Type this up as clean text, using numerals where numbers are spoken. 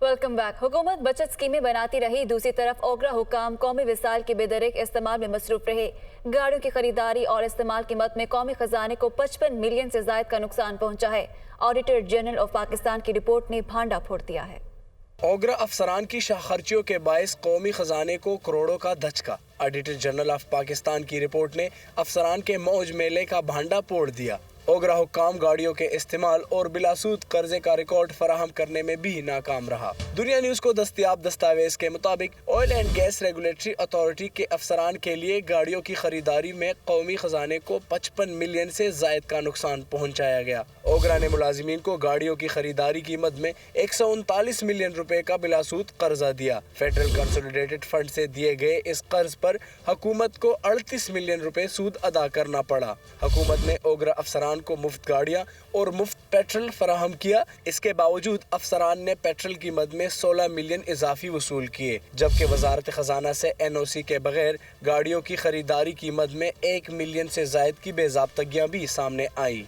Welcome back. हुकूमत बचत स्कीमें बनाती रही, दूसरी तरफ ओगरा हुकाम कौमी वसाइल के बेदरिक इस्तेमाल में मसरूफ रहे। गाड़ियों की खरीदारी और इस्तेमाल की मद में कौमी खजाने को 55 मिलियन से जायद का नुकसान पहुंचा है। ऑडिटर जनरल ऑफ पाकिस्तान की रिपोर्ट ने भांडा फोड़ दिया है। ओगरा अफसरान की शाहखर्चियों के बायस कौमी खजाने को करोड़ों का धचका। ऑडिटर जनरल ऑफ पाकिस्तान की रिपोर्ट ने अफसरान के मौज मेले का भांडा फोड़ दिया। ओगरा हुक्काम गाड़ियों के इस्तेमाल और बिलासूद कर्जे का रिकॉर्ड फराहम करने में भी नाकाम रहा। दुनिया न्यूज को दस्तयाब दस्तावेज के मुताबिक oil and gas regulatory authority के अफसरान के लिए गाड़ियों की खरीदारी में कौमी खजाने को 55 मिलियन से जायद का नुकसान पहुंचाया गया। ओगरा ने मुलाजिमीन को गाड़ियों की खरीदारी की मद में 139 मिलियन रुपए का बिलासूद कर्जा दिया। फेडरल कंसोलिडेटेड फंड से दिए गए इस कर्ज पर हुकूमत को 38 मिलियन रुपए सूद अदा करना पड़ा। हुकूमत ने ओगरा अफसरान को मुफ्त गाड़ियां और मुफ्त पेट्रोल फराहम किया। इसके बावजूद अफसरान ने पेट्रोल की मद में 16 मिलियन इजाफी वसूल किए, जबकि वजारत खजाना से NOC के बगैर गाड़ियों की खरीदारी की मद में 1 मिलियन से जायद की बेज़ाब्तगियां भी सामने आई।